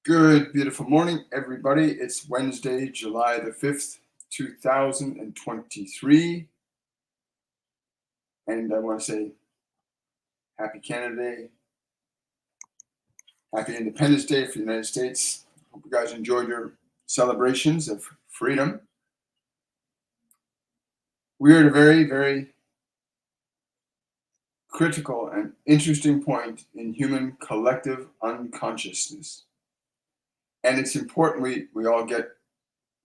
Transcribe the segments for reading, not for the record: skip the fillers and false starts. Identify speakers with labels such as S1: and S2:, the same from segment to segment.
S1: Good, beautiful morning, everybody. It's Wednesday, July the 5th, 2023. And I want to say happy Canada Day, happy Independence Day for the United States. Hope you guys enjoyed your celebrations of freedom. We're at a very, very critical and interesting point in human collective unconsciousness. And it's important we all get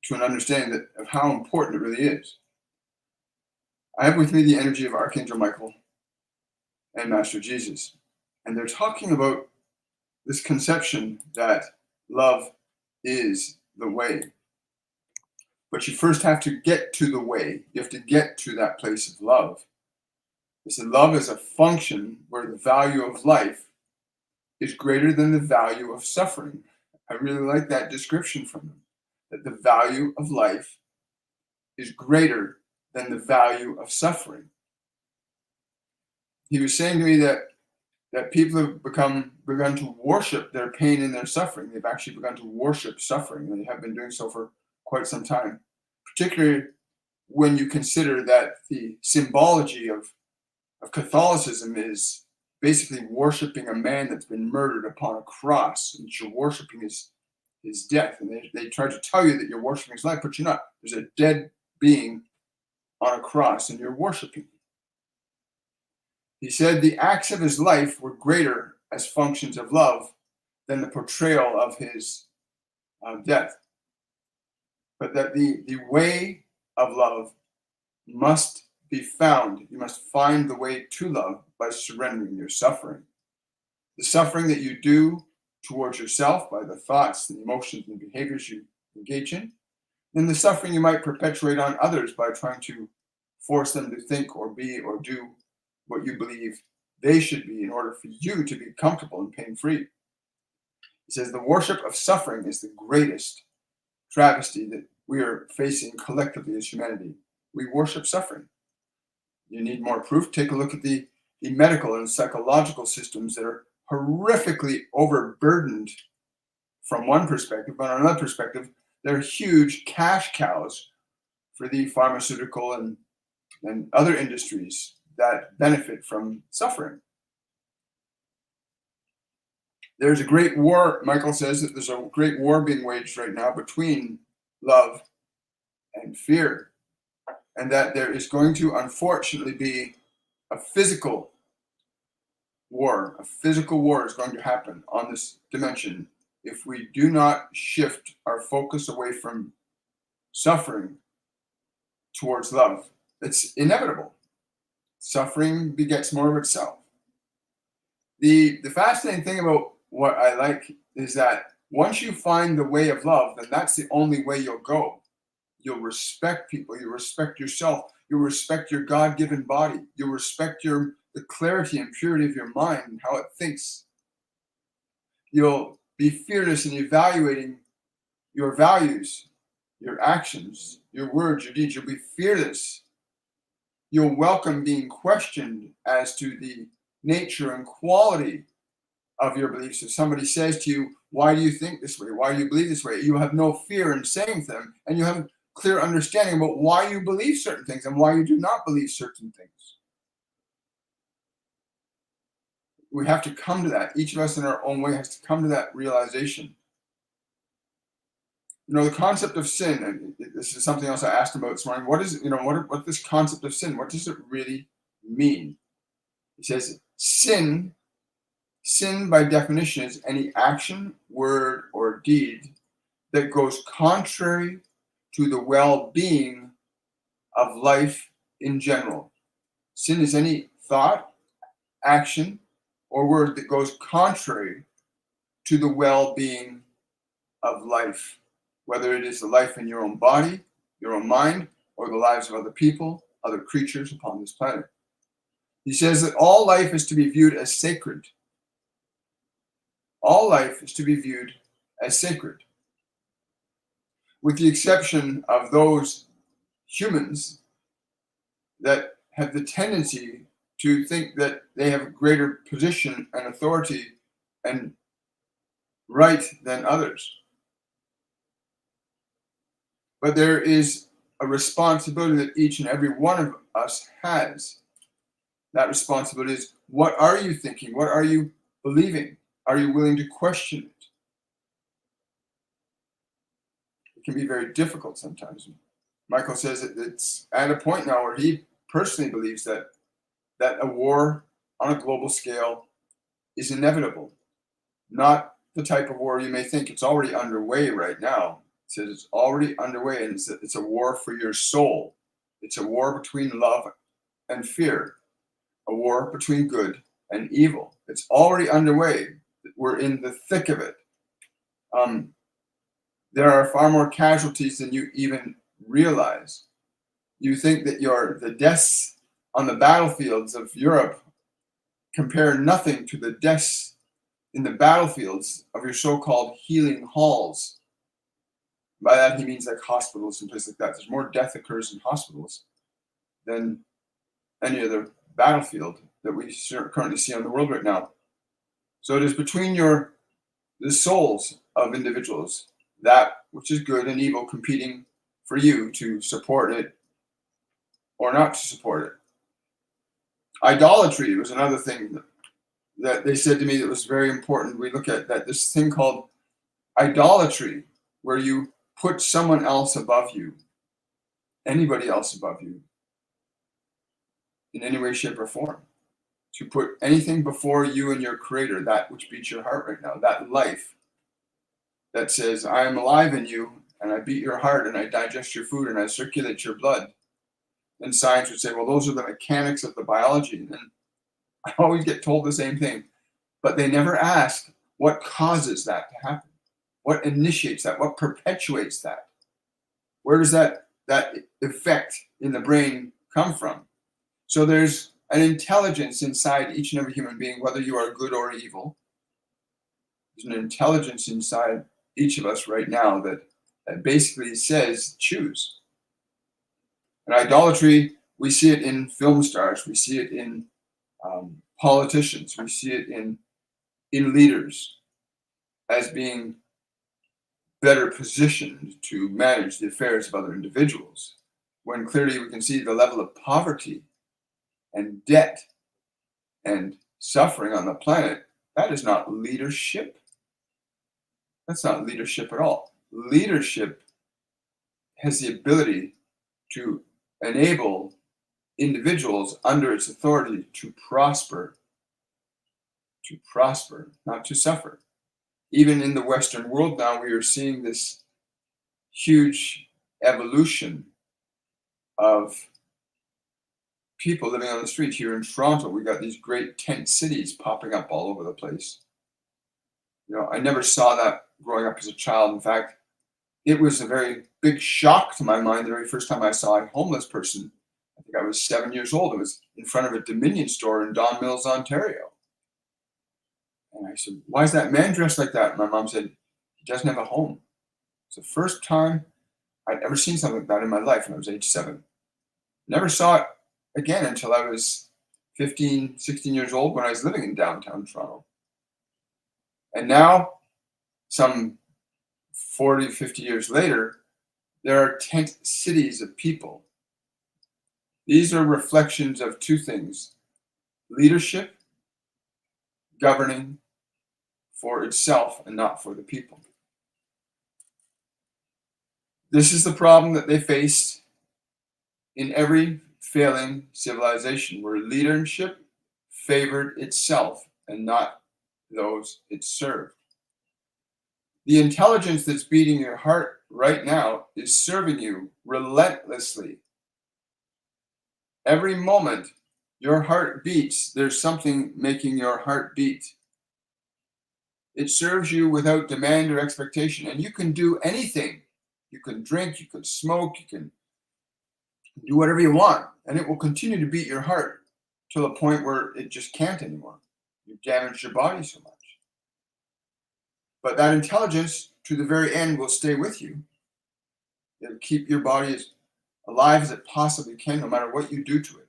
S1: to an understanding of how important it really is. I have with me the energy of Archangel Michael and Master Jesus. And they're talking about this conception that love is the way. But you first have to get to the way. You have to get to that place of love. They said love is a function where the value of life is greater than the value of suffering. I really like that description from them, that the value of life is greater than the value of suffering. He was saying to me that people have begun to worship their pain and their suffering. They've actually begun to worship suffering, and they have been doing so for quite some time, particularly when you consider that the symbology of Catholicism is basically worshiping a man that's been murdered upon a cross, and you're worshiping his death. And they try to tell you that you're worshiping his life, but you're not. There's a dead being on a cross, and you're worshiping. He said the acts of his life were greater as functions of love than the portrayal of his death. But that the way of love must be found. You must find the way to love by surrendering your suffering. The suffering that you do towards yourself by the thoughts and emotions and behaviors you engage in, then the suffering you might perpetuate on others by trying to force them to think or be or do what you believe they should be in order for you to be comfortable and pain-free. He says the worship of suffering is the greatest travesty that we are facing collectively as humanity. We worship suffering. You need more proof? Take a look at the medical and psychological systems that are horrifically overburdened from one perspective, but on another perspective, they're huge cash cows for the pharmaceutical and other industries that benefit from suffering. There's a great war, Michael says that there's a great war being waged right now between love and fear, and that there is going to unfortunately be a physical war. A physical war is going to happen on this dimension if we do not shift our focus away from suffering towards love. It's inevitable. Suffering begets more of itself. The fascinating thing about what I like is that once you find the way of love, then that's the only way you'll go. You'll respect people. You'll respect yourself. You'll respect your God-given body. You'll respect the clarity and purity of your mind and how it thinks. You'll be fearless in evaluating your values, your actions, your words, your deeds. You'll be fearless. You'll welcome being questioned as to the nature and quality of your beliefs. If somebody says to you, why do you think this way? Why do you believe this way? You have no fear in saying to them, and you have a clear understanding about why you believe certain things and why you do not believe certain things. We have to come to that. Each of us in our own way has to come to that realization. The concept of sin, and this is something else I asked about this morning. What is, what this concept of sin, what does it really mean? He says, sin by definition is any action, word, or deed that goes contrary to the well-being of life in general. Sin is any thought, action, or word that goes contrary to the well-being of life, whether it is the life in your own body, your own mind, or the lives of other people, other creatures upon this planet. He says that all life is to be viewed as sacred. All life is to be viewed as sacred, with the exception of those humans that have the tendency to think that they have a greater position and authority and right than others. But there is a responsibility that each and every one of us has. That responsibility is, what are you thinking? What are you believing? Are you willing to question it? It can be very difficult sometimes. Michael says that it's at a point now where he personally believes that a war on a global scale is inevitable. Not the type of war you may think. It's already underway right now. It says it's already underway, and it's a war for your soul. It's a war between love and fear, a war between good and evil. It's already underway. We're in the thick of it. There are far more casualties than you even realize. You think that the deaths on the battlefields of Europe compare nothing to the deaths in the battlefields of your so-called healing halls. By that he means like hospitals and places like that. There's more death occurs in hospitals than any other battlefield that we currently see on the world right now. So it is between the souls of individuals, that which is good and evil, competing for you to support it or not to support it. Idolatry was another thing that they said to me that was very important. We look at that this thing called idolatry, where you put someone else above you, anybody else above you, in any way, shape, or form. To put anything before you and your creator, that which beats your heart right now, that life that says, I am alive in you, and I beat your heart, and I digest your food, and I circulate your blood. And science would say, well, those are the mechanics of the biology. And then I always get told the same thing, but they never ask what causes that to happen, what initiates that, what perpetuates that. Where does that effect in the brain come from? So there's an intelligence inside each and every human being, whether you are good or evil. There's an intelligence inside each of us right now that basically says, choose. And idolatry, we see it in film stars, we see it in politicians, we see it in leaders as being better positioned to manage the affairs of other individuals, when clearly we can see the level of poverty and debt and suffering on the planet. That is not leadership. That's not leadership at all. Leadership has the ability to enable individuals under its authority to prosper, not to suffer. Even in the Western world now, we are seeing this huge evolution of people living on the street. Here in Toronto, we got these great tent cities popping up all over the place. I never saw that growing up as a child. In fact, it was a very big shock to my mind the very first time I saw a homeless person. I think I was 7 years old. It was in front of a Dominion store in Don Mills, Ontario. And I said, why is that man dressed like that? And my mom said, he doesn't have a home. It's the first time I'd ever seen something like that in my life when I was age 7. Never saw it again until I was 15, 16 years old when I was living in downtown Toronto. And now, some 40, 50 years later, there are tent cities of people. These are reflections of two things: leadership, governing for itself and not for the people. This is the problem that they faced in every failing civilization, where leadership favored itself and not those it served. The intelligence that's beating your heart right now is serving you relentlessly. Every moment your heart beats, there's something making your heart beat. It serves you without demand or expectation, and you can do anything. You can drink, you can smoke, you can do whatever you want, and it will continue to beat your heart to the point where it just can't anymore. You've damaged your body so much. But that intelligence, to the very end, will stay with you. It'll keep your body as alive as it possibly can, no matter what you do to it.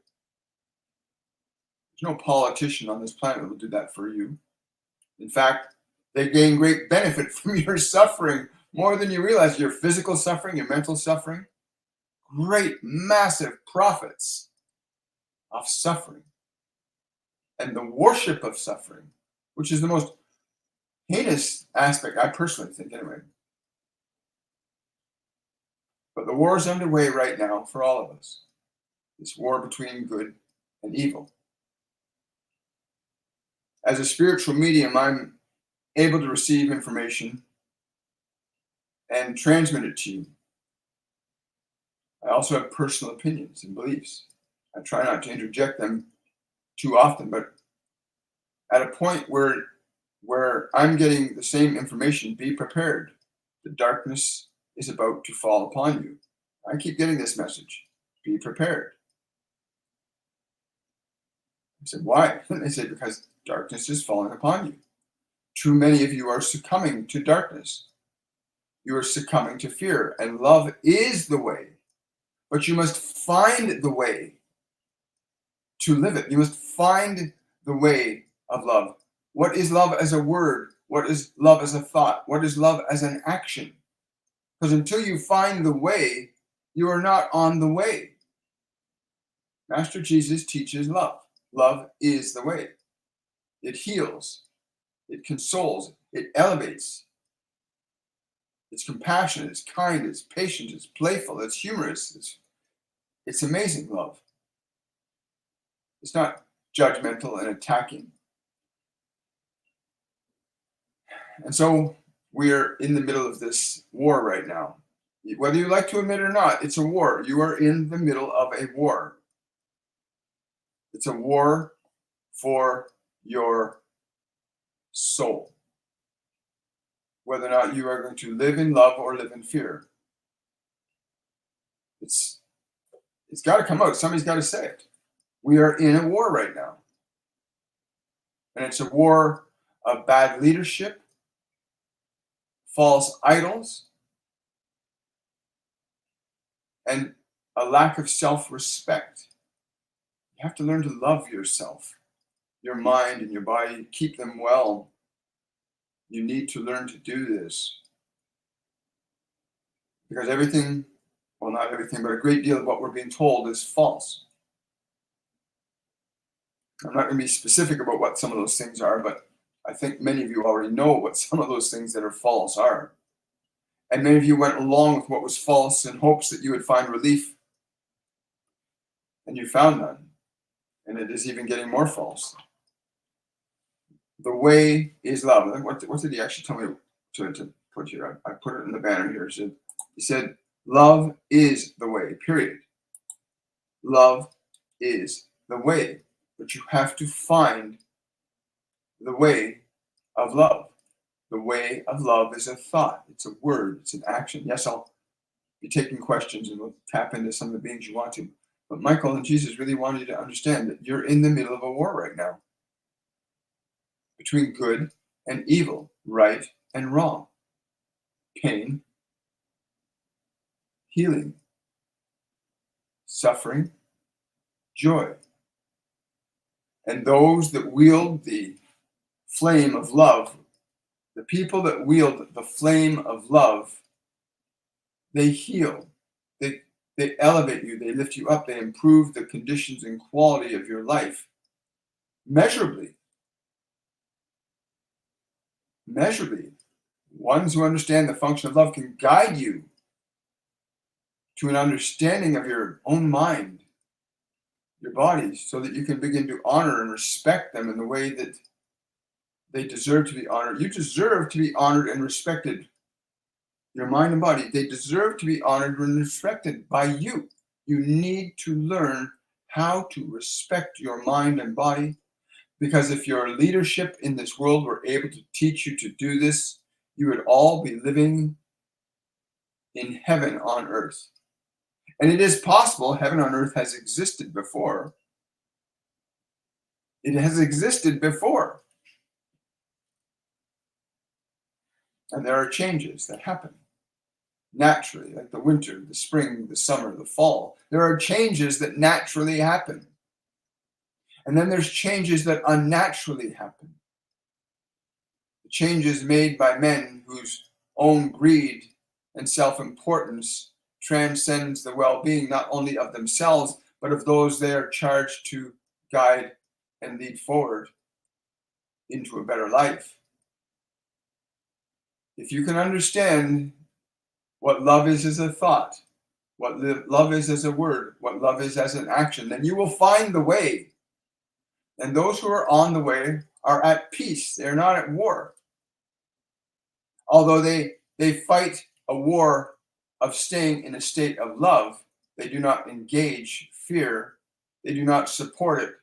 S1: There's no politician on this planet that will do that for you. In fact, They gain great benefit from your suffering more than you realize. Your physical suffering, your mental suffering, great, massive profits of suffering. And the worship of suffering, which is the most heinous aspect, I personally think, anyway. But the war is underway right now for all of us. This war between good and evil. As a spiritual medium, I'm able to receive information and transmit it to you. I also have personal opinions and beliefs. I try not to interject them too often, but at a point where I'm getting the same information, be prepared. The darkness is about to fall upon you. I keep getting this message. Be prepared. I said, why? They said, because darkness is falling upon you. Too many of you are succumbing to darkness. You are succumbing to fear, and love is the way. But you must find the way to live it. You must find the way of love. What is love as a word? What is love as a thought? What is love as an action? Because until you find the way, you are not on the way. Master Jesus teaches love. Love is the way. It heals. It consoles. It elevates. It's compassionate. It's kind. It's patient. It's playful. It's humorous. It's amazing love. It's not judgmental and attacking. And so we're in the middle of this war right now. Whether you like to admit it or not, it's a war. You are in the middle of a war. It's a war for your soul. Whether or not you are going to live in love or live in fear. It's got to come out. Somebody's got to say it. We are in a war right now. And it's a war of bad leadership, false idols, and a lack of self-respect. You have to learn to love yourself, your mind and your body, keep them well. You need to learn to do this. Because everything, well, not everything, but a great deal of what we're being told is false. I'm not going to be specific about what some of those things are, but I think many of you already know what some of those things that are false are. And many of you went along with what was false in hopes that you would find relief. And you found none. And it is even getting more false. The way is love. What did he actually tell me to put here? I put it in the banner here. He said, love is the way, period. Love is the way. But you have to find the way of love. The way of love is a thought. It's a word. It's an action. Yes, I'll be taking questions and we'll tap into some of the beings you want to. But Michael and Jesus really want you to understand that you're in the middle of a war right now. Between good and evil, right and wrong, pain, healing, suffering, joy. And those that wield the flame of love, the people that wield the flame of love, they heal, they elevate you, they lift you up, they improve the conditions and quality of your life measurably. Measurably. Ones who understand the function of love can guide you to an understanding of your own mind, your body, so that you can begin to honor and respect them in the way that they deserve to be honored. You deserve to be honored and respected. Your mind and body, they deserve to be honored and respected by you. You need to learn how to respect your mind and body, because if your leadership in this world were able to teach you to do this, you would all be living in heaven on earth. And it is possible heaven on earth has existed before. It has existed before. And there are changes that happen naturally, like the winter, the spring, the summer, the fall. There are changes that naturally happen. And then there's changes that unnaturally happen. The changes made by men whose own greed and self-importance transcends the well-being not only of themselves, but of those they are charged to guide and lead forward into a better life. If you can understand what love is as a thought, what love is as a word, what love is as an action, then you will find the way. And those who are on the way are at peace. They're not at war. Although they fight a war of staying in a state of love, they do not engage fear. They do not support it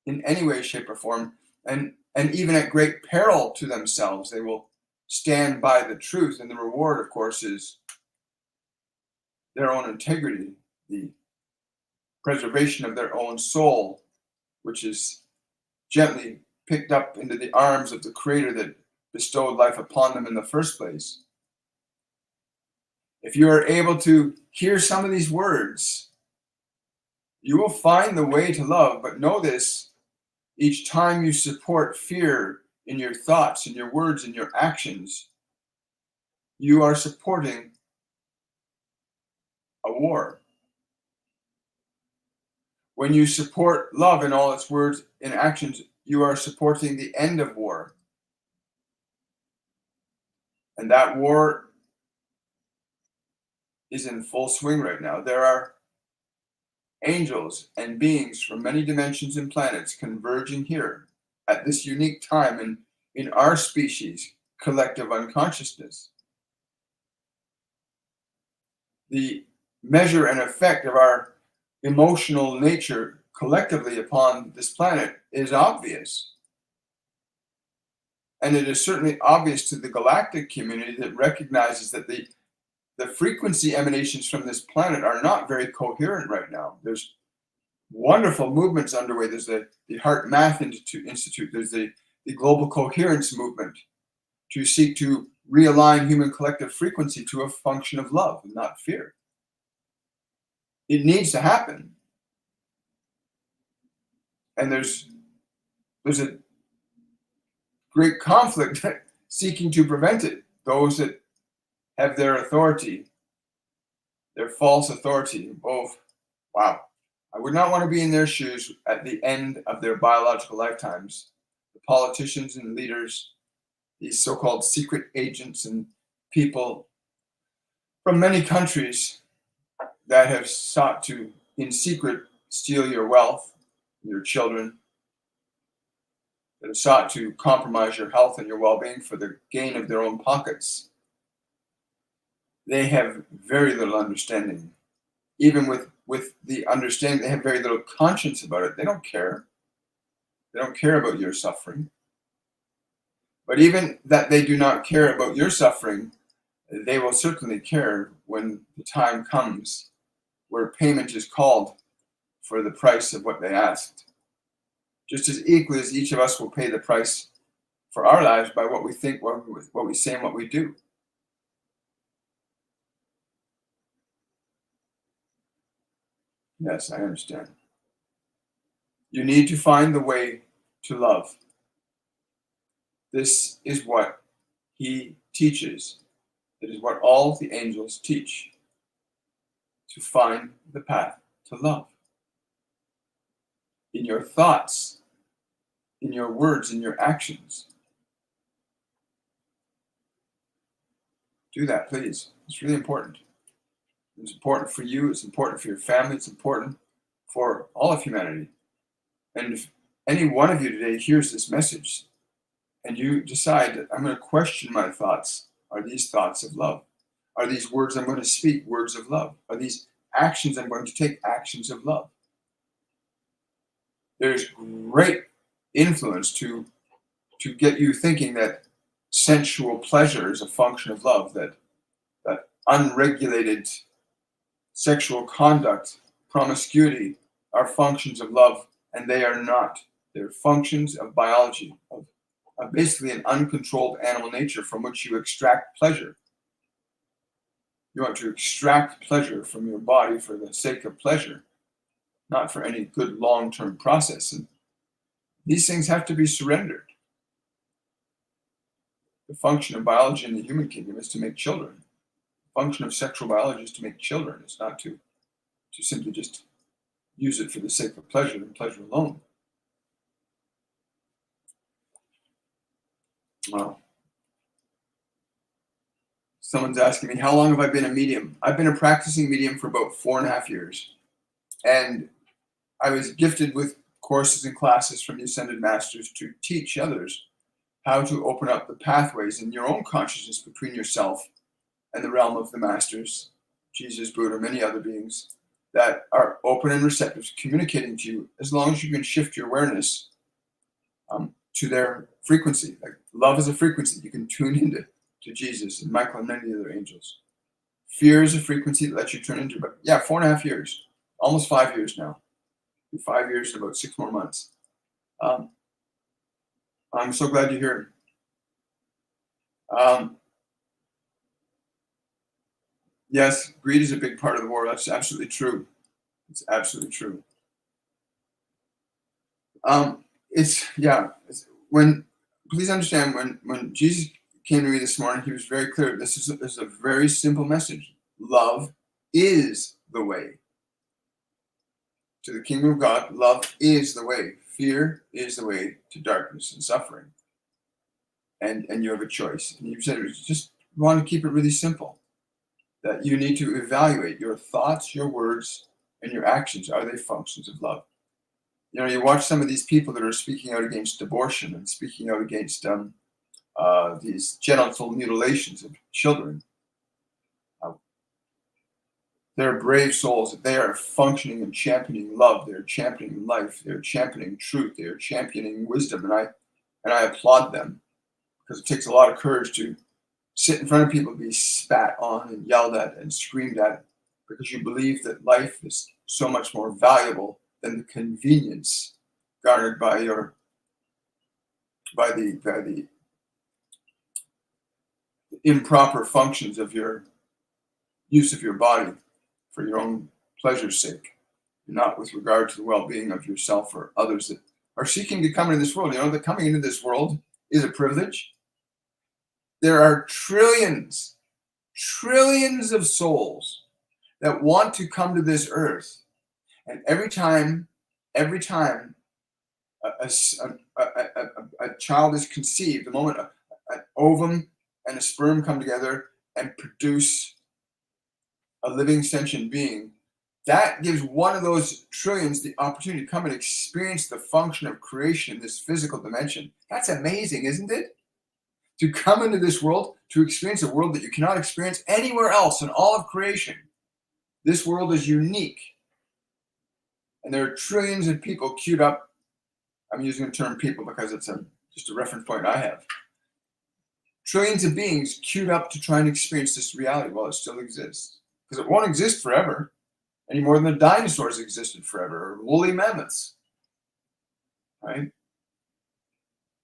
S1: in any way, shape, or form. And even at great peril to themselves, they will stand by the truth. And the reward, of course, is their own integrity, the preservation of their own soul, which is gently picked up into the arms of the Creator that bestowed life upon them in the first place. If you are able to hear some of these words, you will find the way to love. But know this, each time you support fear in your thoughts, in your words, in your actions, you are supporting a war. When you support love in all its words and actions, you are supporting the end of war. And that war is in full swing right now. There are angels and beings from many dimensions and planets converging here at this unique time in our species' collective unconsciousness. The measure and effect of our emotional nature collectively upon this planet is obvious. And it is certainly obvious to the galactic community that recognizes that the frequency emanations from this planet are not very coherent right now. There's wonderful movements underway. There's the Heart Math Institute. There's the Global Coherence Movement to seek to realign human collective frequency to a function of love and not fear. It needs to happen. And there's a great conflict seeking to prevent it. Those that have their authority, their false authority. Oh, wow. I would not want to be in their shoes at the end of their biological lifetimes. The politicians and leaders, these so-called secret agents and people from many countries that have sought to, in secret, steal your wealth, your children, that have sought to compromise your health and your well-being for the gain of their own pockets. They have very little understanding. Even with the understanding, they have very little conscience about it. They don't care. They don't care about your suffering. But even that they do not care about your suffering, they will certainly care when the time comes where payment is called for the price of what they asked. Just as equally as each of us will pay the price for our lives by what we think, what we say, and what we do. Yes, I understand. You need to find the way to love. This is what he teaches. It is what all the angels teach. To find the path to love. In your thoughts, in your words, in your actions. Do that, please. It's really important. It's important for you. It's important for your family. It's important for all of humanity. And if any one of you today hears this message and you decide that I'm going to question my thoughts, are these thoughts of love? Are these words I'm going to speak words of love? Are these actions I'm going to take actions of love? There's great influence to get you thinking that sensual pleasure is a function of love, that unregulated sexual conduct, promiscuity are functions of love, and they are not. They're functions of biology, of basically an uncontrolled animal nature from which you extract pleasure. You want to extract pleasure from your body for the sake of pleasure, not for any good long-term process. And these things have to be surrendered. The function of biology in the human kingdom is to make children. The function of sexual biology is to make children. It's not to simply just use it for the sake of pleasure and pleasure alone. Wow. Someone's asking me, how long have I been a medium? I've been a practicing medium for about 4.5 years. And I was gifted with courses and classes from the Ascended Masters to teach others how to open up the pathways in your own consciousness between yourself and the realm of the Masters, Jesus, Buddha, many other beings that are open and receptive to communicating to you, as long as you can shift your awareness to their frequency. Like love is a frequency. You can tune into Jesus and Michael and many other angels. Fear is a frequency that lets you turn into, but yeah, 4.5 years, almost 5 years now. 5 years and about 6 more months. I'm so glad you're here. Yes, greed is a big part of the war. That's absolutely true. It's absolutely true. Please understand, when Jesus came to me this morning, he was very clear. This is a very simple message. Love is the way to the kingdom of God. Love is the way. Fear is the way to darkness and suffering. And you have a choice. And you said it was just want to keep it really simple. That you need to evaluate your thoughts, your words, and your actions. Are they functions of love? You know, you watch some of these people that are speaking out against abortion and speaking out against these genital mutilations of children. They're brave souls. They are functioning and championing love. They're championing life. They're championing truth. They're championing wisdom. And I applaud them, because it takes a lot of courage to sit in front of people and be spat on and yelled at and screamed at, because you believe that life is so much more valuable than the convenience garnered by the improper functions of your use of your body for your own pleasure's sake, and not with regard to the well-being of yourself or others that are seeking to come into this world. You know that coming into this world is a privilege. There are trillions of souls that want to come to this earth, and every time a child is conceived, the moment an ovum and a sperm come together and produce a living sentient being, that gives one of those trillions the opportunity to come and experience the function of creation in this physical dimension. That's amazing, isn't it? To come into this world, to experience a world that you cannot experience anywhere else in all of creation. This world is unique. And there are trillions of people queued up. I'm using the term people because it's just a reference point I have. Trillions of beings queued up to try and experience this reality while it still exists. Because it won't exist forever, any more than the dinosaurs existed forever, or woolly mammoths. Right?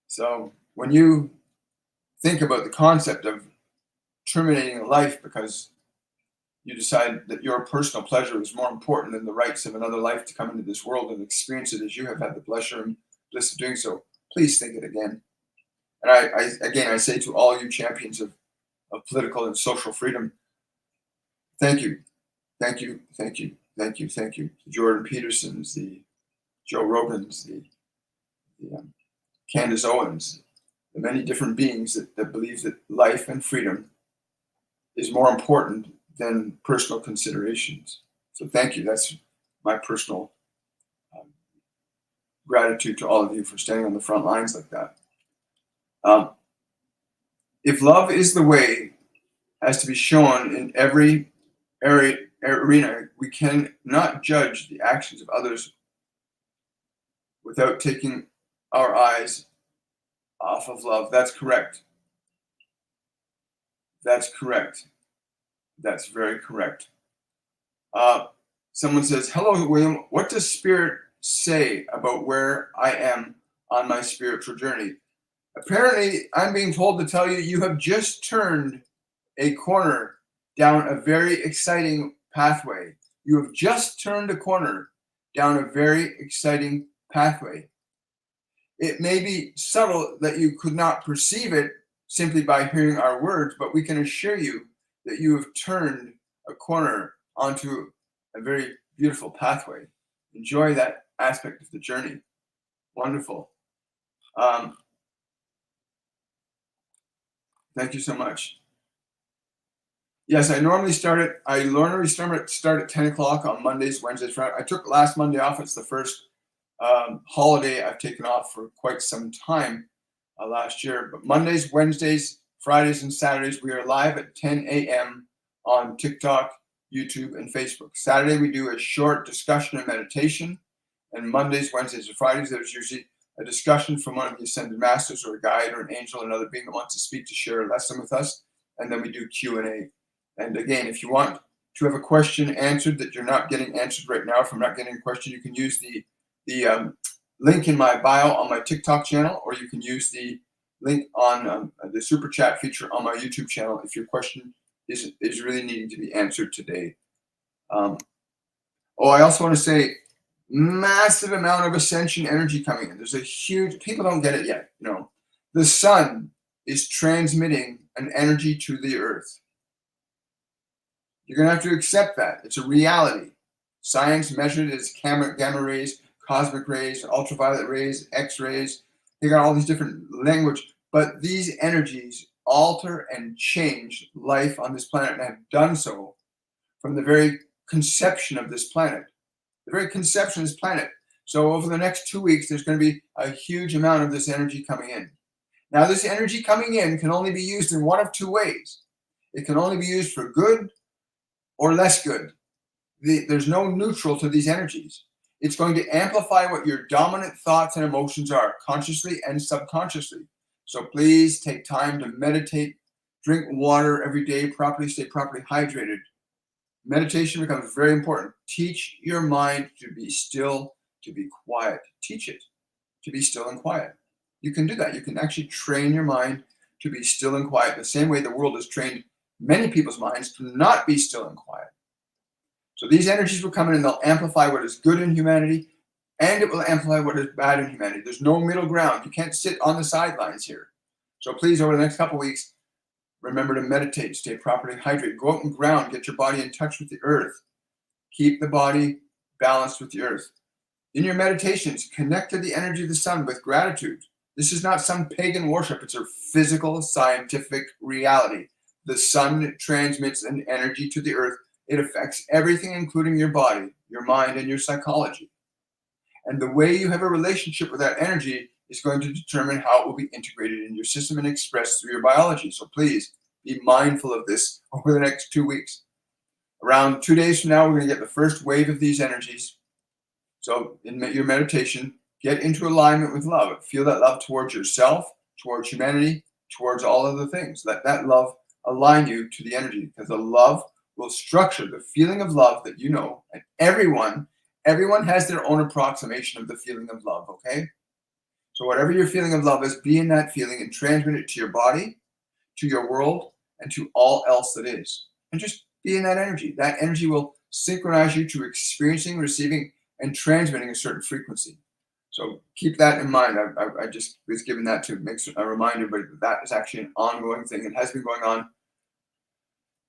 S1: So when you think about the concept of terminating a life because you decide that your personal pleasure is more important than the rights of another life to come into this world and experience it as you have had the pleasure and bliss of doing so, please think it again. And I say to all you champions of political and social freedom, thank you. The Jordan Petersons, the Joe Rogans, the Candace Owens, the many different beings that believe that life and freedom is more important than personal considerations. So thank you. That's my personal gratitude to all of you for standing on the front lines like that. If love is the way as to be shown in every arena, we cannot judge the actions of others without taking our eyes off of love. That's correct. That's very correct. Someone says, hello, William. What does Spirit say about where I am on my spiritual journey? Apparently, I'm being told to tell you, you have just turned a corner down a very exciting pathway. You have just turned a corner down a very exciting pathway. It may be subtle that you could not perceive it simply by hearing our words, but we can assure you that you have turned a corner onto a very beautiful pathway. Enjoy that aspect of the journey. Wonderful. Thank you so much. Yes, I normally start at 10 o'clock on Mondays, Wednesdays, Fridays. I took last Monday off. It's the first holiday I've taken off for quite some time last year. But Mondays, Wednesdays, Fridays, and Saturdays, we are live at 10 a.m. on TikTok, YouTube, and Facebook. Saturday, we do a short discussion and meditation. And Mondays, Wednesdays, and Fridays, there's usually a discussion from one of the Ascended Masters or a guide or an angel or another being that wants to speak to share a lesson with us. And then we do Q&A. And again, if you want to have a question answered that you're not getting answered right now, if I'm not getting a question, you can use the link in my bio on my TikTok channel, or you can use the link on the super chat feature on my YouTube channel if your question is really needing to be answered today. I also want to say, massive amount of ascension energy coming in. There's a huge, people don't get it yet. The sun is transmitting an energy to the earth. You're going to have to accept that. It's a reality. Science measured as gamma rays, cosmic rays, ultraviolet rays, X-rays. They got all these different language, but these energies alter and change life on this planet and have done so from the very conception of this planet. The very conception of this planet. So over the next 2 weeks, there's going to be a huge amount of this energy coming in. Now, this energy coming in can only be used in one of two ways. It can only be used for good or less good. There's no neutral to these energies. It's going to amplify what your dominant thoughts and emotions are, consciously and subconsciously. So please take time to meditate, drink water every day, stay properly hydrated. Meditation becomes very important. Teach your mind to be still, to be quiet. Teach it to be still and quiet. You can do that. You can actually train your mind to be still and quiet the same way the world has trained many people's minds to not be still and quiet. So these energies will come in and they'll amplify what is good in humanity, and it will amplify what is bad in humanity. There's no middle ground. You can't sit on the sidelines here. So please, over the next couple of weeks, remember to meditate, stay properly hydrated, go out and ground, get your body in touch with the earth. Keep the body balanced with the earth. In your meditations, connect to the energy of the sun with gratitude. This is not some pagan worship. It's a physical, scientific reality. The sun transmits an energy to the earth. It affects everything, including your body, your mind, and your psychology. And the way you have a relationship with that energy is going to determine how it will be integrated in your system and expressed through your biology. So please be mindful of this over the next 2 weeks. Around 2 days from now, we're going to get the first wave of these energies. So in your meditation, get into alignment with love. Feel that love towards yourself, towards humanity, towards all other things. Let that love align you to the energy, because the love will structure the feeling of love that you know. And everyone has their own approximation of the feeling of love, okay? So whatever your feeling of love is, be in that feeling and transmit it to your body, to your world, and to all else that is. And just be in that energy. That energy will synchronize you to experiencing, receiving, and transmitting a certain frequency. So keep that in mind. I just was given that to make a reminder, but that is actually an ongoing thing. It has been going on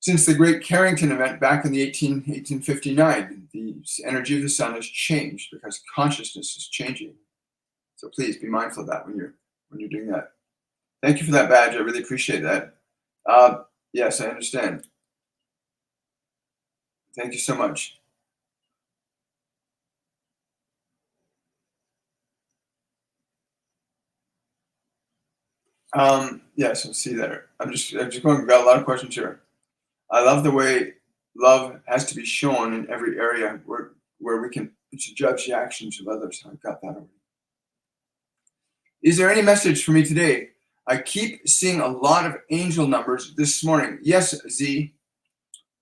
S1: since the Great Carrington event back in the 1859. The energy of the sun has changed because consciousness is changing. So please be mindful of that when you're doing that. Thank you for that badge. I really appreciate that. Yes, I understand. Thank you so much. Yes, I see that. I'm just going. Got a lot of questions here. I love the way love has to be shown in every area where we can judge the actions of others. I've got that already. Is there any message for me today? I keep seeing a lot of angel numbers this morning. Yes, Z.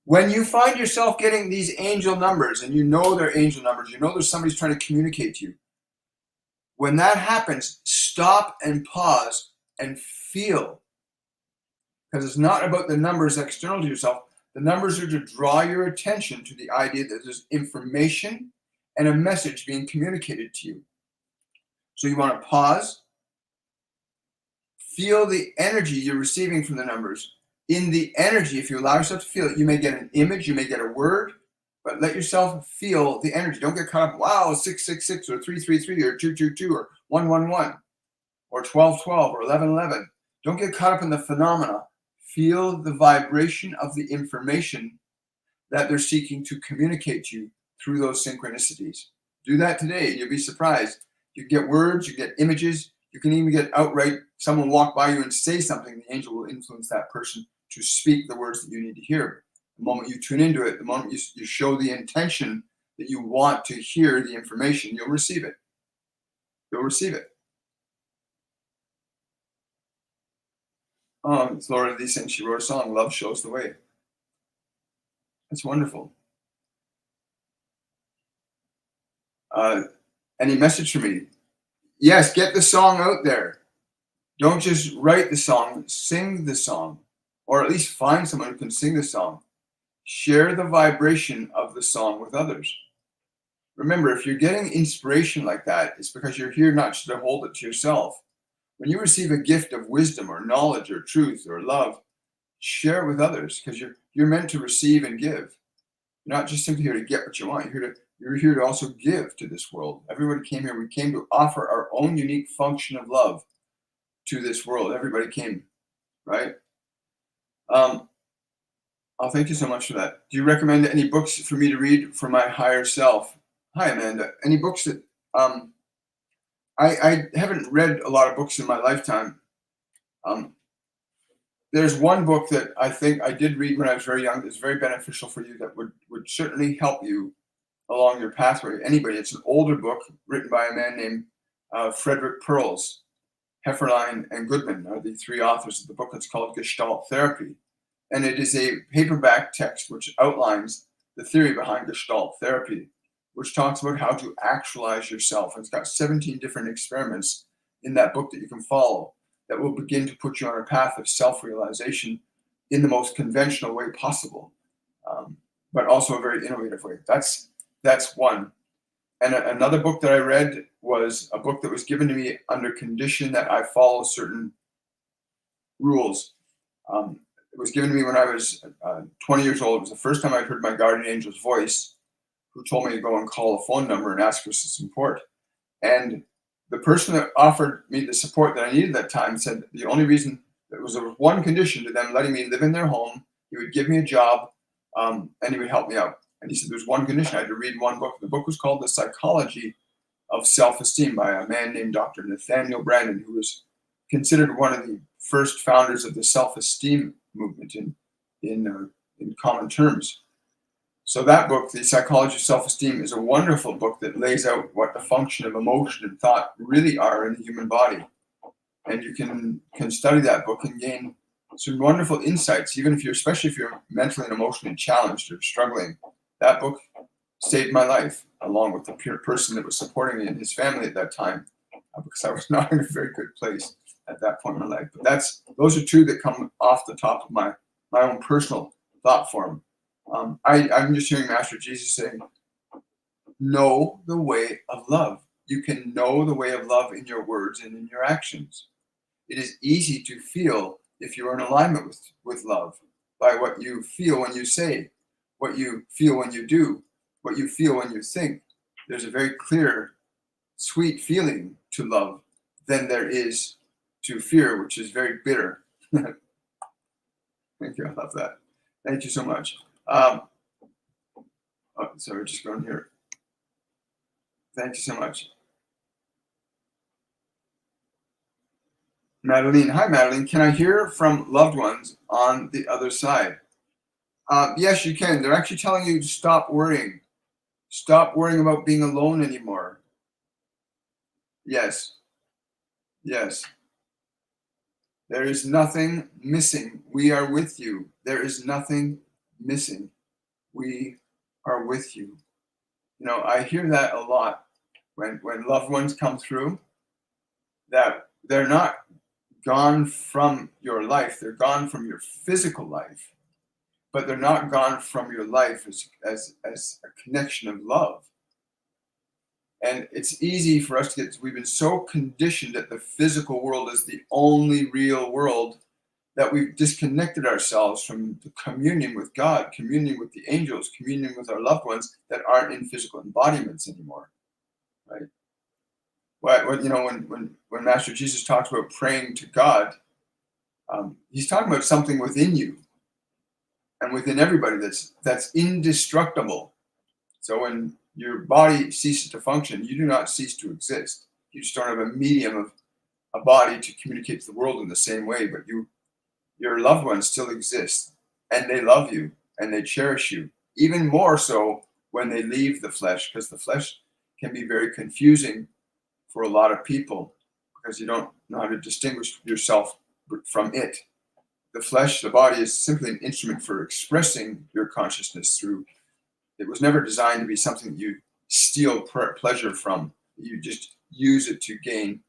S1: When you find yourself getting these angel numbers, and you know they're angel numbers, you know there's somebody's trying to communicate to you. When that happens, stop and pause and feel. Because it's not about the numbers external to yourself. The numbers are to draw your attention to the idea that there's information and a message being communicated to you. So you want to pause, feel the energy you're receiving from the numbers. In the energy, if you allow yourself to feel it, you may get an image, you may get a word, but let yourself feel the energy. Don't get caught up, wow, 666 or 333 or 222 or 111 or 1212 or 1111. Don't get caught up in the phenomena. Feel the vibration of the information that they're seeking to communicate to you through those synchronicities. Do that today. You'll be surprised. You get words, you get images, you can even get outright someone walk by you and say something. The angel will influence that person to speak the words that you need to hear. The moment you tune into it, the moment you show the intention that you want to hear the information, you'll receive it. You'll receive it. It's Laura Lee saying she wrote a song, Love Shows the Way. That's wonderful. Any message for me? Yes, get the song out there. Don't just write the song, sing the song, or at least find someone who can sing the song. Share the vibration of the song with others. Remember, if you're getting inspiration like that, it's because you're here not just to hold it to yourself. When you receive a gift of wisdom or knowledge or truth or love, share it with others, because you're meant to receive and give. You're not just simply here to get what you want. You're here to also give to this world. Everybody came here. We came to offer our own unique function of love to this world. Everybody came, right? Thank you so much for that. Do you recommend any books for me to read for my higher self? Hi, Amanda. Any books that I haven't read a lot of books in my lifetime. There's one book that I think I did read when I was very young that's very beneficial for you, that would certainly help you along your pathway. Anybody. It's an older book written by a man named Frederick Perls. Hefferline and Goodman are the three authors of the book. It's called Gestalt Therapy. And it is a paperback text which outlines the theory behind Gestalt Therapy, which talks about how to actualize yourself. And it's got 17 different experiments in that book that you can follow that will begin to put you on a path of self-realization in the most conventional way possible, but also a very innovative way. That's one. And another book that I read was a book that was given to me under condition that I follow certain rules. It was given to me when I was 20 years old. It was the first time I'd heard my guardian angel's voice, who told me to go and call a phone number and ask for some support. And the person that offered me the support that I needed at that time said the only reason, there was one condition to them letting me live in their home. He would give me a job, and he would help me out. And he said there's one condition. I had to read one book. The book was called The Psychology of Self-Esteem by a man named Dr. Nathaniel Branden, who was considered one of the first founders of the self-esteem movement in common terms. So that book, The Psychology of Self-Esteem, is a wonderful book that lays out what the function of emotion and thought really are in the human body. And you can study that book and gain some wonderful insights, especially if you're mentally and emotionally challenged or struggling. That book saved my life, along with the person that was supporting me and his family at that time, because I was not in a very good place at that point in my life. But those are two that come off the top of my own personal thought form. I'm just hearing Master Jesus saying, know the way of love. You can know the way of love in your words and in your actions. It is easy to feel if you are in alignment with love by what you feel when you say, what you feel when you do, what you feel when you think. There's a very clear, sweet feeling to love than there is to fear, which is very bitter. Thank you. I love that. Thank you so much. Sorry, just going here. Thank you so much. Madeline. Hi, Madeline. Can I hear from loved ones on the other side? Yes, you can. They're actually telling you to stop worrying. Stop worrying about being alone anymore. Yes. Yes. There is nothing missing. We are with you. There is nothing missing. We are with you. You know, I hear that a lot when loved ones come through, that they're not gone from your life. They're gone from your physical life, but they're not gone from your life as a connection of love. And it's easy for us to get, we've been so conditioned that the physical world is the only real world that we've disconnected ourselves from the communion with God, communion with the angels, communion with our loved ones that aren't in physical embodiments anymore, right? When Master Jesus talks about praying to God, he's talking about something within you and within everybody that's indestructible. So when your body ceases to function, you do not cease to exist. You just don't have a medium of a body to communicate to the world in the same way, but your loved ones still exist, and they love you and they cherish you, even more so when they leave the flesh, because the flesh can be very confusing for a lot of people because you don't know how to distinguish yourself from it. The flesh, the body, is simply an instrument for expressing your consciousness through. It was never designed to be something you steal pleasure from. You just use it to gain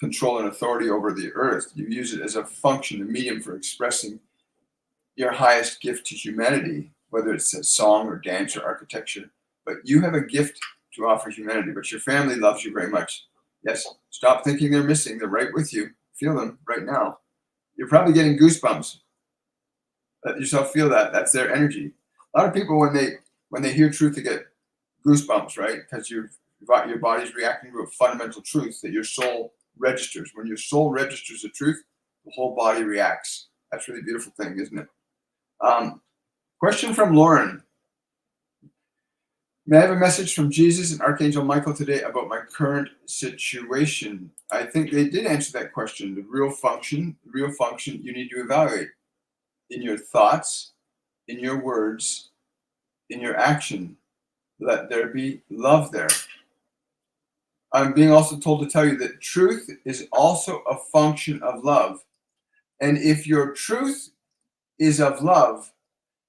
S1: control and authority over the earth. You use it as a function, a medium for expressing your highest gift to humanity, whether it's a song or dance or architecture. But you have a gift to offer humanity, but your family loves you very much. Yes, stop thinking they're missing. They're right with you. Feel them right now. You're probably getting goosebumps. Let yourself feel that. That's their energy. A lot of people, when they hear truth, they get goosebumps, right? Because your body's reacting to a fundamental truth that your soul registers. When your soul registers the truth, the whole body reacts. That's a really beautiful thing, isn't it? Question from Lauren. May I have a message from Jesus and Archangel Michael today about my current situation? I think they did answer that question. The real function you need to evaluate in your thoughts, in your words, in your action. Let there be love there. I'm being also told to tell you that truth is also a function of love. And if your truth is of love,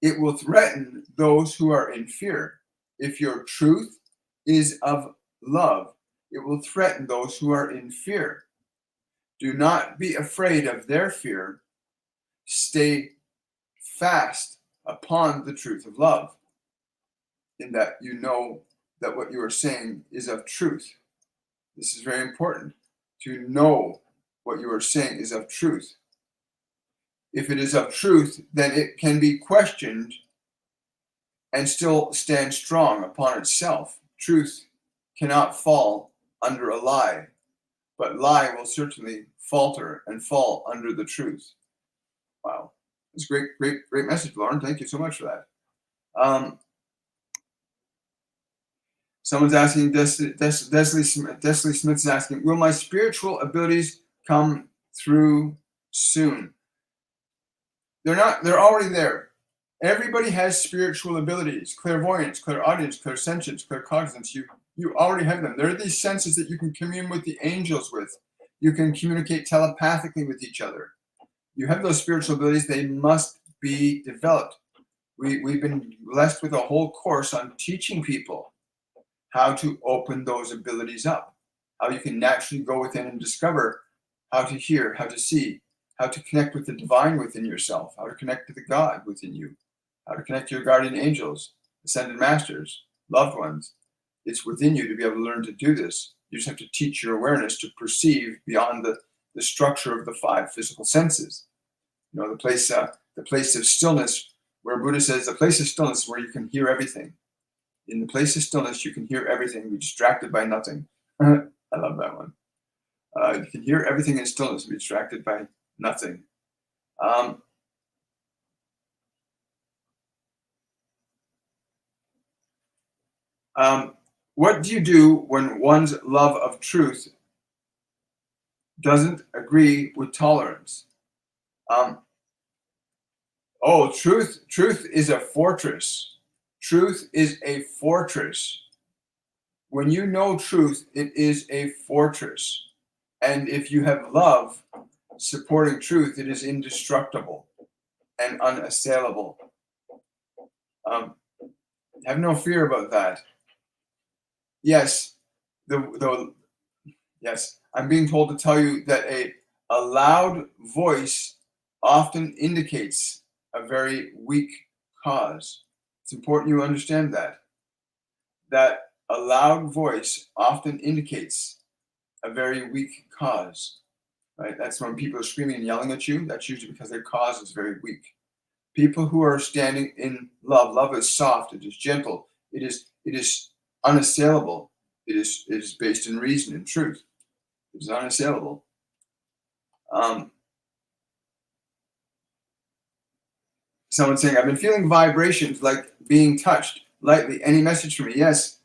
S1: it will threaten those who are in fear. If your truth is of love, it will threaten those who are in fear. Do not be afraid of their fear. Stay fast upon the truth of love, in that you know that what you are saying is of truth. This is very important, to know what you are saying is of truth. If it is of truth, then it can be questioned and still stand strong upon itself. Truth cannot fall under a lie, but lie will certainly falter and fall under the truth. Wow. That's a great message, Lauren. Thank you so much for that. Someone's asking, Desley Smith is asking, will my spiritual abilities come through soon? They're already there. Everybody has spiritual abilities: clairvoyance, clairaudience, clairsentience, claircognizance. You already have them. There are these senses that you can commune with the angels with. You can communicate telepathically with each other. You have those spiritual abilities. They must be developed. We've been blessed with a whole course on teaching people how to open those abilities up, how you can naturally go within and discover how to hear, how to see, how to connect with the divine within yourself, how to connect to the God within you, how to connect to your guardian angels, ascended masters, loved ones. It's within you to be able to learn to do this. You just have to teach your awareness to perceive beyond the structure of the five physical senses. You know, the place of stillness, where Buddha says the place of stillness where you can hear everything. In the place of stillness, you can hear everything, be distracted by nothing. I love that one. You can hear everything in stillness, be distracted by nothing. What do you do when one's love of truth doesn't agree with tolerance? Truth is a fortress. Truth is a fortress. When you know truth, it is a fortress. And if you have love supporting truth, it is indestructible and unassailable. Have no fear about that. Yes, yes, I'm being told to tell you that a loud voice often indicates a very weak cause. It's important you understand that A loud voice often indicates a very weak cause, right? That's when people are screaming and yelling at you. That's usually because their cause is very weak. People who are standing in love, love is soft, it is gentle, it is unassailable, it is based in reason and truth. It is unassailable. Someone saying, I've been feeling vibrations like being touched lightly. Any message for me? Yes.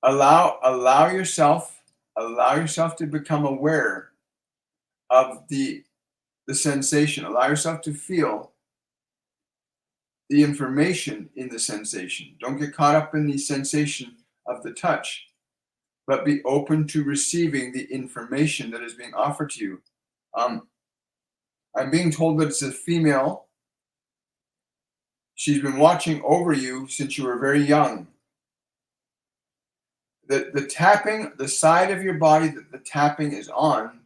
S1: Allow yourself to become aware of the sensation. Allow yourself to feel the information in the sensation. Don't get caught up in the sensation of the touch, but be open to receiving the information that is being offered to you. I'm being told that it's a female. She's been watching over you since you were very young. The tapping, the side of your body that the tapping is on,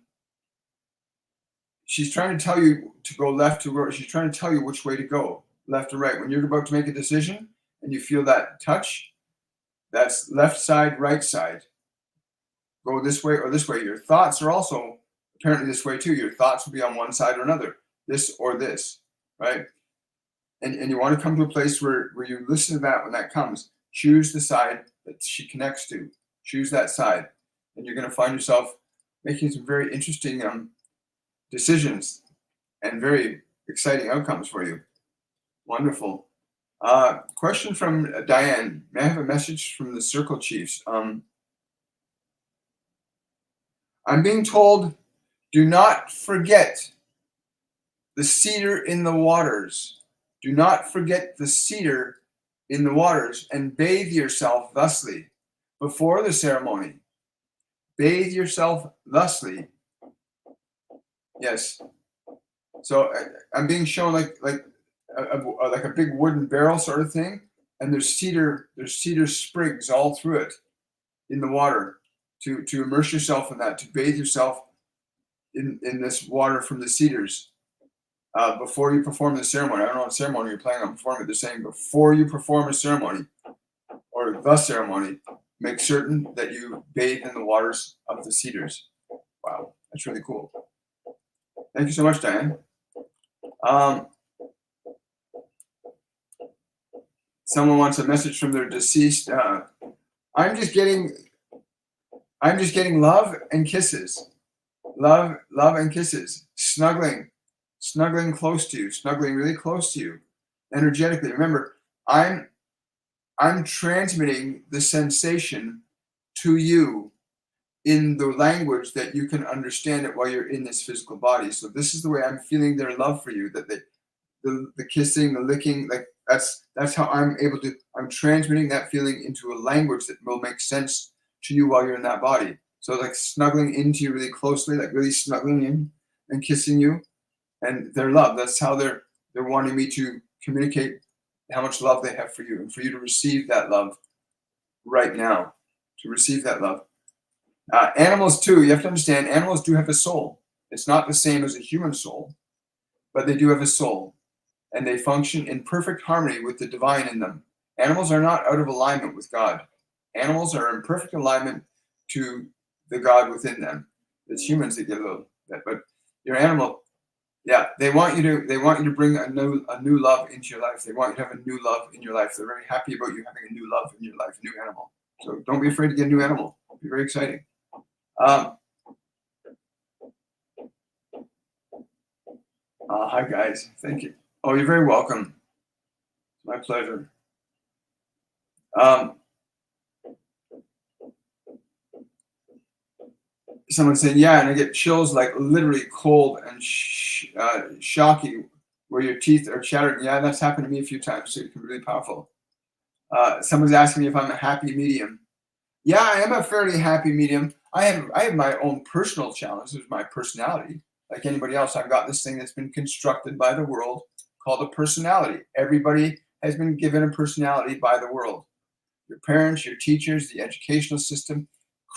S1: she's trying to tell you to go left to right. She's trying to tell you which way to go, left or right. When you're about to make a decision and you feel that touch, that's left side, right side. Go this way or this way. Your thoughts are also apparently this way too. Your thoughts will be on one side or another, this or this, right? And you want to come to a place where you listen to that when that comes. Choose the side that she connects to. Choose that side. And you're going to find yourself making some very interesting decisions and very exciting outcomes for you. Wonderful. Question from Diane. May I have a message from the Circle Chiefs? I'm being told, do not forget the cedar in the waters. Do not forget the cedar in the waters and bathe yourself thusly before the ceremony. Bathe yourself thusly. Yes. So I'm being shown like a big wooden barrel sort of thing, and there's cedar sprigs all through it in the water to immerse yourself in that, to bathe yourself in this water from the cedars before you perform the ceremony. I don't know what ceremony you're planning on performing. They're saying before you perform a ceremony or the ceremony, make certain that you bathe in the waters of the cedars. Wow, that's really cool. Thank you so much, Diane. Someone wants a message from their deceased. I'm just getting love and kisses. Love and kisses. Snuggling close to you, snuggling really close to you, energetically. Remember, I'm transmitting the sensation to you in the language that you can understand it while you're in this physical body. So this is the way I'm feeling their love for you, that the kissing, the licking, like that's how I'm transmitting that feeling into a language that will make sense to you while you're in that body. So like snuggling into you really closely, like really snuggling in and kissing you, and their love. That's how they're wanting me to communicate how much love they have for you, and for you to receive that love right now, to receive that love. Animals too, you have to understand, animals do have a soul. It's not the same as a human soul, but they do have a soul, and they function in perfect harmony with the divine in them. Animals are not out of alignment with God. Animals are in perfect alignment to the God within them. It's humans that get a little bit, but your animal, yeah, they want you to bring a new love into your life. They want you to have a new love in your life. They're very happy about you having a new love in your life, a new animal. So don't be afraid to get a new animal. It'll be very exciting. Hi guys, thank you. Oh, you're very welcome. My pleasure. Someone saying, yeah, and I get chills, like literally cold and shocky, where your teeth are chattering. Yeah, that's happened to me a few times, so it can be really powerful. Someone's asking me if I'm a happy medium. Yeah, I am a fairly happy medium. I have my own personal challenges, my personality. Like anybody else, I've got this thing that's been constructed by the world called a personality. Everybody has been given a personality by the world. Your parents, your teachers, the educational system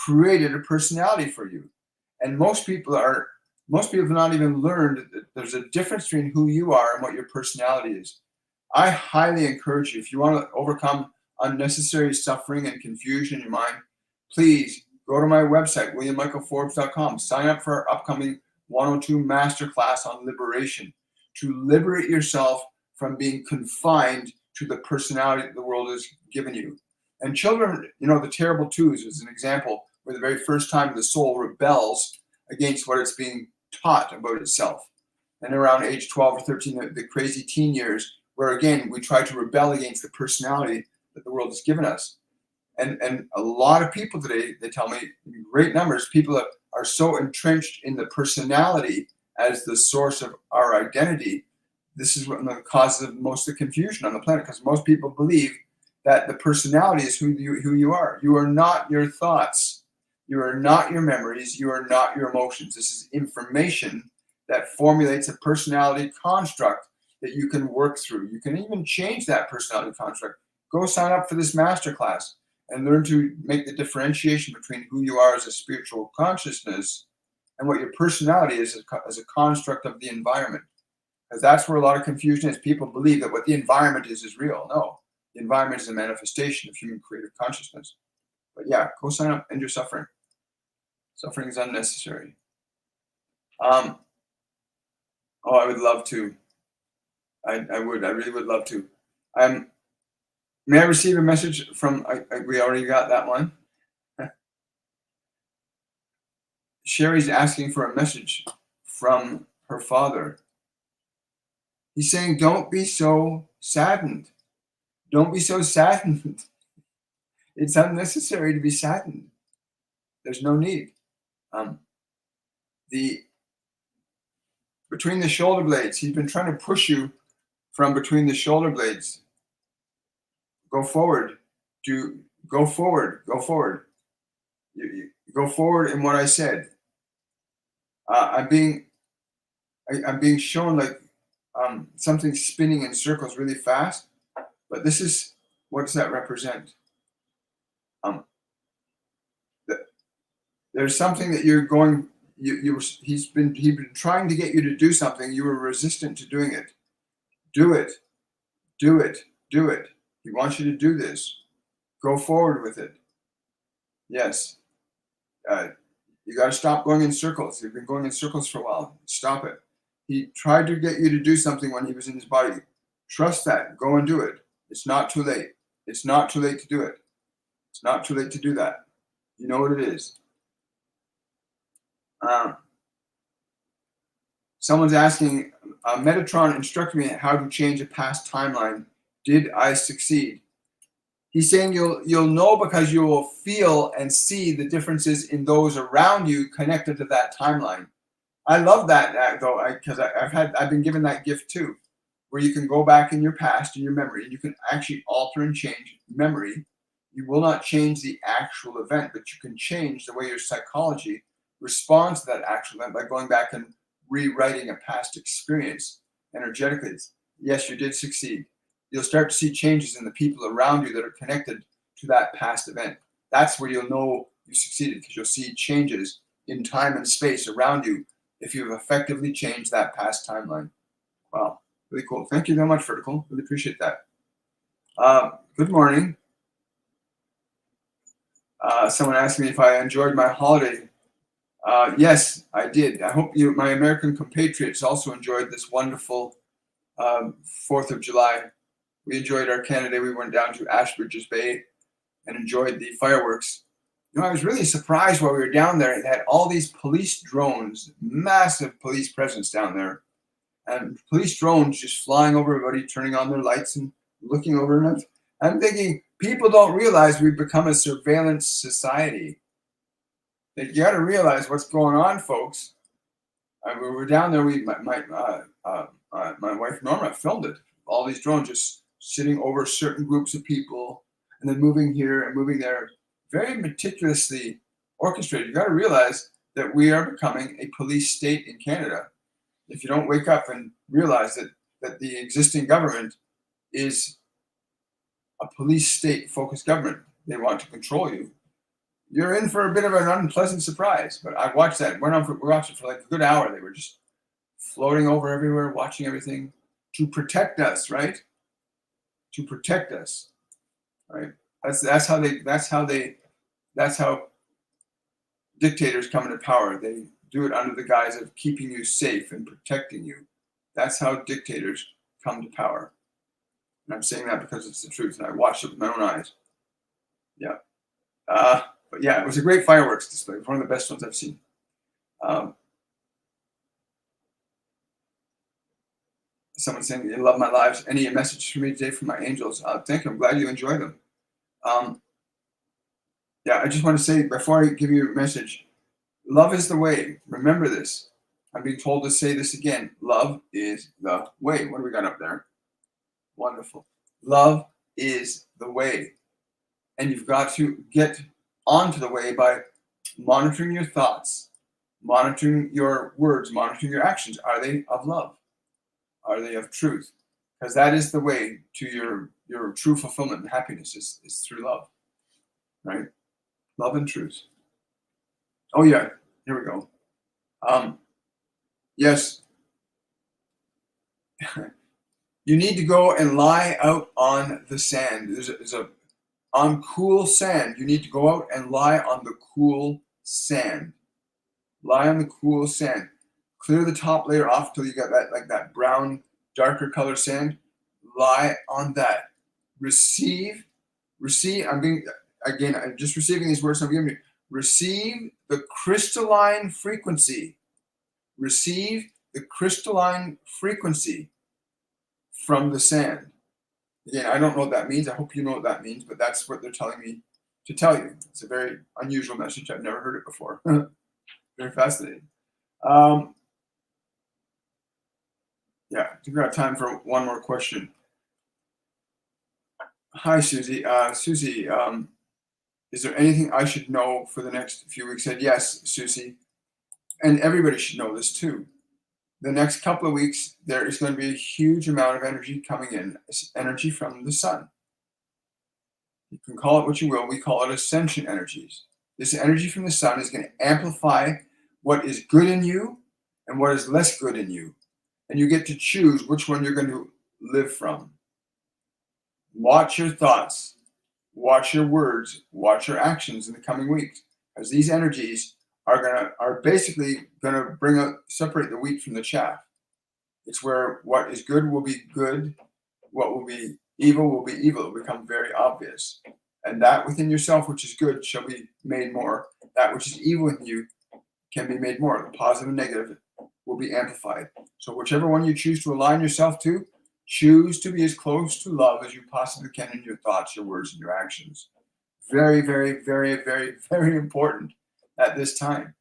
S1: created a personality for you. And most people have not even learned that there's a difference between who you are and what your personality is. I highly encourage you, if you want to overcome unnecessary suffering and confusion in your mind, please go to my website, williammichaelforbes.com. Sign up for our upcoming 102 Masterclass on liberation, to liberate yourself from being confined to the personality that the world has given you. And children, the terrible twos is an example where the very first time the soul rebels against what it's being taught about itself. And around age 12 or 13, the crazy teen years, where again, we try to rebel against the personality that the world has given us. And a lot of people today, they tell me, in great numbers, people that are so entrenched in the personality as the source of our identity. This is one of the causes of most of the confusion on the planet, because most people believe that the personality is who you are. You are not your thoughts. You are not your memories. You are not your emotions. This is information that formulates a personality construct that you can work through. You can even change that personality construct. Go sign up for this masterclass and learn to make the differentiation between who you are as a spiritual consciousness and what your personality is as a construct of the environment. Because that's where a lot of confusion is. People believe that what the environment is real. No, the environment is a manifestation of human creative consciousnness. But yeah, go sign up, end your suffering. Suffering is unnecessary. I would love to. I really would love to. May I receive a message from, we already got that one. Sherry's asking for a message from her father. He's saying, don't be so saddened. Don't be so saddened. It's unnecessary to be saddened. There's no need. Between the shoulder blades, he's been trying to push you from between the shoulder blades. Go forward. Go forward. Go forward. Go forward in what I said. I'm being shown like something spinning in circles really fast, but this is, what does that represent? There's something that you're going. He's been trying to get you to do something. You were resistant to doing it. Do it. Do it. Do it. He wants you to do this. Go forward with it. Yes. You got to stop going in circles. You've been going in circles for a while. Stop it. He tried to get you to do something when he was in his body. Trust that. Go and do it. It's not too late. It's not too late to do it. It's not too late to do that. You know what it is. Someone's asking, Metatron instructed me how to change a past timeline. Did I succeed? He's saying you'll know because you will feel and see the differences in those around you connected to that timeline. I love that though, because I've been given that gift too, where you can go back in your past, in your memory, and you can actually alter and change memory. You will not change the actual event, but you can change the way your psychology responds to that actual event by going back and rewriting a past experience energetically. Yes, you did succeed. You'll start to see changes in the people around you that are connected to that past event. That's where you'll know you succeeded, because you'll see changes in time and space around you if you've effectively changed that past timeline. Wow, really cool. Thank you very much, Vertical. Really appreciate that. Good morning. Someone asked me if I enjoyed my holiday. Yes, I did. I hope my American compatriots also enjoyed this wonderful 4th of July. We enjoyed our Canada. We went down to Ashbridges Bay and enjoyed the fireworks. I was really surprised while we were down there. It had all these police drones, massive police presence down there, and police drones just flying over everybody, turning on their lights and looking over. And I'm thinking, people don't realize we've become a surveillance society. You got to realize what's going on, folks. We were down there. My wife Norma filmed it. All these drones just sitting over certain groups of people, and then moving here and moving there, very meticulously orchestrated. You got to realize that we are becoming a police state in Canada. If you don't wake up and realize that the existing government is a police state focused government, they want to control you. You're in for a bit of an unpleasant surprise. But I watched that. We watched it for like a good hour. They were just floating over everywhere, watching everything to protect us, right? To protect us. right? That's how dictators come into power. They do it under the guise of keeping you safe and protecting you. That's how dictators come to power. And I'm saying that because it's the truth, and I watched it with my own eyes. Yeah. But yeah, it was a great fireworks display. It was one of the best ones I've seen. Someone saying, "You love my lives. Any message for me today from my angels?" Thank you. I'm glad you enjoy them. Yeah, I just want to say before I give you a message, love is the way. Remember this. I'm being told to say this again. Love is the way. What do we got up there? Wonderful. Love is the way. And you've got to get onto the way by monitoring your thoughts, monitoring your words, monitoring your actions. Are they of love? Are they of truth? Because that is the way to your true fulfillment and happiness is through love, right? Love and truth. Oh yeah, here we go. Yes, you need to go and lie out on the sand. On cool sand. You need to go out and lie on the cool sand. Lie on the cool sand. Clear the top layer off till you got that brown, darker color sand. Lie on that. Receive. I'm just receiving these words I'm giving you. Receive the crystalline frequency. Receive the crystalline frequency from the sand. Again, I don't know what that means. I hope you know what that means, but that's what they're telling me to tell you. It's a very unusual message. I've never heard it before. Very fascinating. Yeah, I think we got time for one more question. Hi, Susie. Susie, is there anything I should know for the next few weeks? Said yes, Susie. And everybody should know this too. The next couple of weeks, there is going to be a huge amount of energy coming in. It's energy from the sun. You can call it what you will. We call it ascension energies. This energy from the sun is going to amplify what is good in you and what is less good in you. And you get to choose which one you're going to live from. Watch your thoughts, watch your words, watch your actions in the coming weeks, because these energies are basically gonna separate the wheat from the chaff. It's where what is good will be good, what will be evil will be evil. It will become very obvious. And that within yourself which is good shall be made more. That which is evil in you can be made more. The positive and negative will be amplified. So whichever one you choose to align yourself to, choose to be as close to love as you possibly can in your thoughts, your words, and your actions. Very, very, very, very, very important at this time.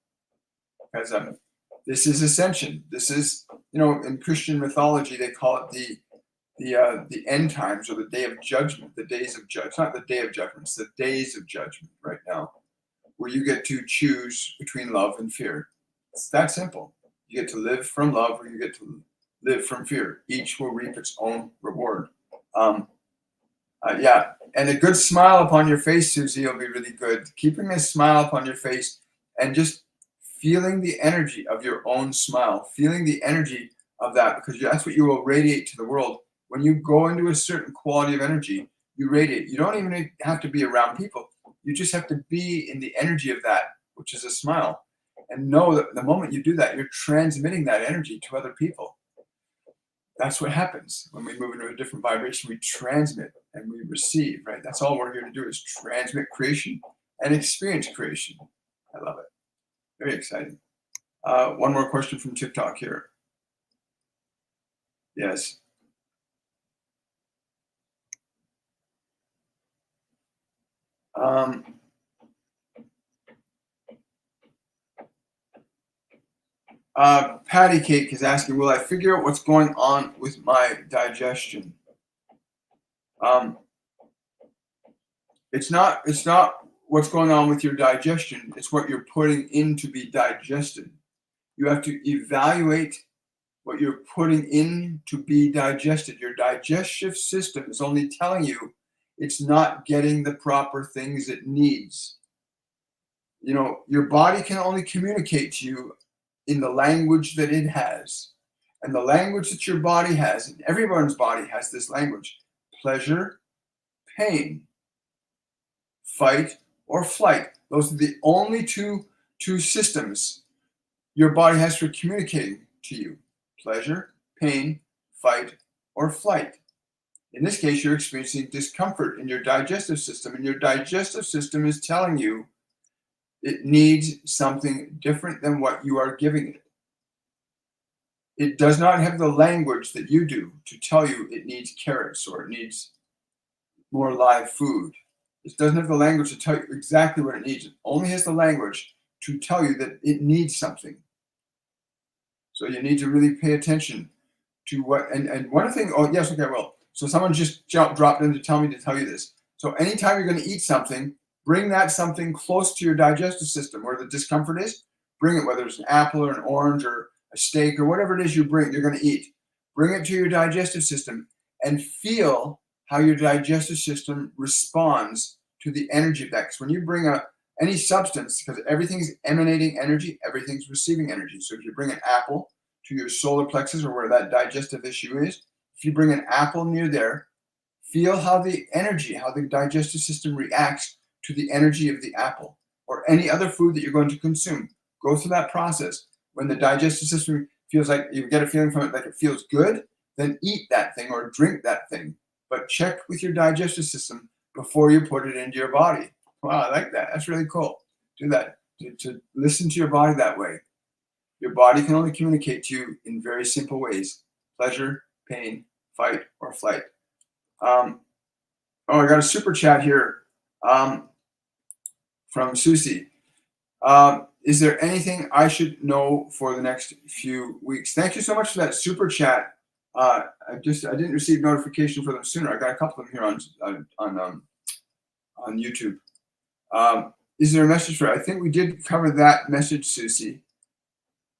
S1: Because this is ascension. This is, in Christian mythology, they call it the end times, or the day of judgment, the days of judgment. It's not the day of judgment, it's the days of judgment right now, where you get to choose between love and fear. It's that simple. You get to live from love, or you get to live from fear. Each will reap its own reward. Yeah, and a good smile upon your face, Susie, will be really good. Keeping a smile upon your face and just feeling the energy of your own smile, feeling the energy of that, because that's what you will radiate to the world. When you go into a certain quality of energy, you radiate. You don't even have to be around people. You just have to be in the energy of that, which is a smile. And know that the moment you do that, you're transmitting that energy to other people. That's what happens when we move into a different vibration. We transmit and we receive, right? That's all we're here to do, is transmit creation and experience creation. I love it. Very exciting. One more question from TikTok here. Yes. Patty Cake is asking, will I figure out what's going on with my digestion? It's not what's going on with your digestion. It's what you're putting in to be digested. You have to evaluate what you're putting in to be digested. Your digestive system is only telling you it's not getting the proper things it needs. Your body can only communicate to you in the language that it has. And the language that your body has, and everyone's body has this language: pleasure, pain, fight, or flight. Those are the only two systems your body has for communicating to you: pleasure, pain, fight, or flight. In this case, you're experiencing discomfort in your digestive system, and your digestive system is telling you it needs something different than what you are giving it. It does not have the language that you do to tell you it needs carrots or it needs more live food. It doesn't have the language to tell you exactly what it needs. It only has the language to tell you that it needs something. So you need to really pay attention to what, and one thing, oh yes, okay, well, so someone just dropped in to tell me to tell you this. So anytime you're going to eat something, bring that something close to your digestive system where the discomfort is. Bring it, whether it's an apple or an orange or a steak or whatever it is you're going to eat. Bring it to your digestive system and feel how your digestive system responds to the energy of that. Because when you bring any substance, because everything's emanating energy, everything's receiving energy. So if you bring an apple to your solar plexus or where that digestive issue is, if you bring an apple near there, feel how the digestive system reacts to the energy of the apple or any other food that you're going to consume. Go through that process. When the digestive system feels like you get a feeling from it like it feels good, then eat that thing or drink that thing. But check with your digestive system before you put it into your body. Wow, I like that. That's really cool. Do that. To listen to your body that way. Your body can only communicate to you in very simple ways: pleasure, pain, fight, or flight. I got a super chat here from Susie. Is there anything I should know for the next few weeks? Thank you so much for that super chat. I didn't receive notification for them sooner. I got a couple of them here on YouTube. Is there a message for it? I think we did cover that message, Susie.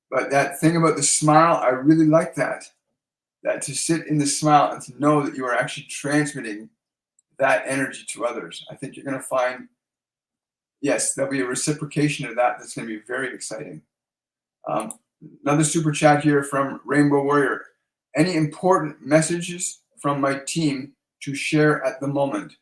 S1: But that thing about the smile, I really like that. That to sit in the smile and to know that you are actually transmitting that energy to others. I think you're going to find, yes, there'll be a reciprocation of that that's going to be very exciting. Another super chat here from Rainbow Warrior. Any important messages from my team to share at the moment?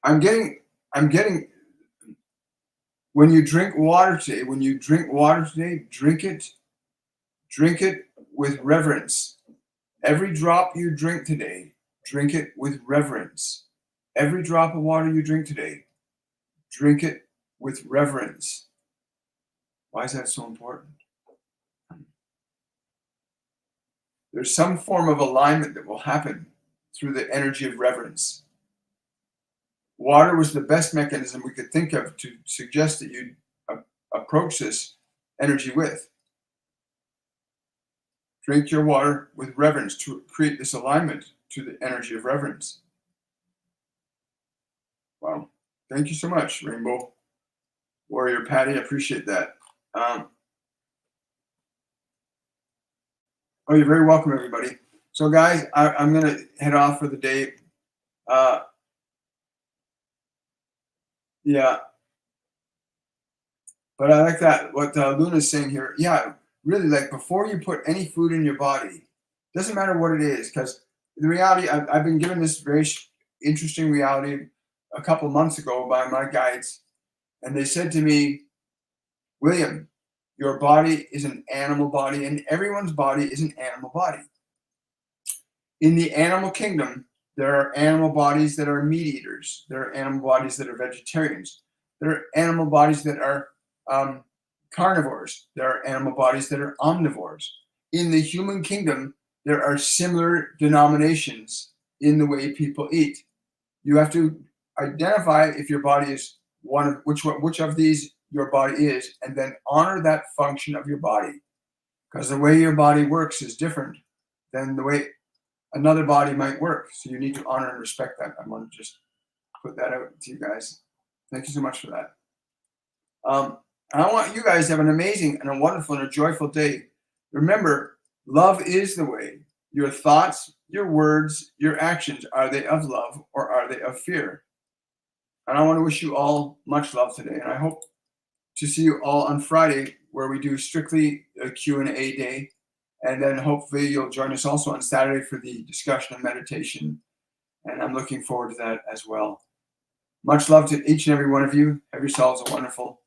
S1: I'm getting, when you drink water today, drink it with reverence. Every drop you drink today, drink it with reverence. Every drop of water you drink today, drink it with reverence. Why is that so important? There's some form of alignment that will happen through the energy of reverence. Water was the best mechanism we could think of to suggest that you approach this energy with. Drink your water with reverence to create this alignment to the energy of reverence. Wow. Thank you so much, Rainbow Warrior Patty. I appreciate that. You're very welcome, everybody. So, guys, I'm going to head off for the day. Yeah. But I like that, what Luna's saying here. Yeah, really, like before you put any food in your body, doesn't matter what it is, because the reality, I've been given this very interesting reality a couple months ago by my guides. And they said to me, William, your body is an animal body, and everyone's body is an animal body. In the animal kingdom, there are animal bodies that are meat eaters. There are animal bodies that are vegetarians. There are animal bodies that are carnivores. There are animal bodies that are omnivores. In the human kingdom, there are similar denominations in the way people eat. You have to identify if your body is which of these your body is, and then honor that function of your body, because the way your body works is different than the way another body might work. So you need to honor and respect that. I want to just put that out to you guys. Thank you so much for that. And I want you guys to have an amazing and a wonderful and a joyful day. Remember, love is the way. Your thoughts, your words, your actions, are they of love or are they of fear? And I want to wish you all much love today. And I hope to see you all on Friday, where we do strictly a Q&A day. And then hopefully you'll join us also on Saturday for the discussion and meditation. And I'm looking forward to that as well. Much love to each and every one of you. Have yourselves a wonderful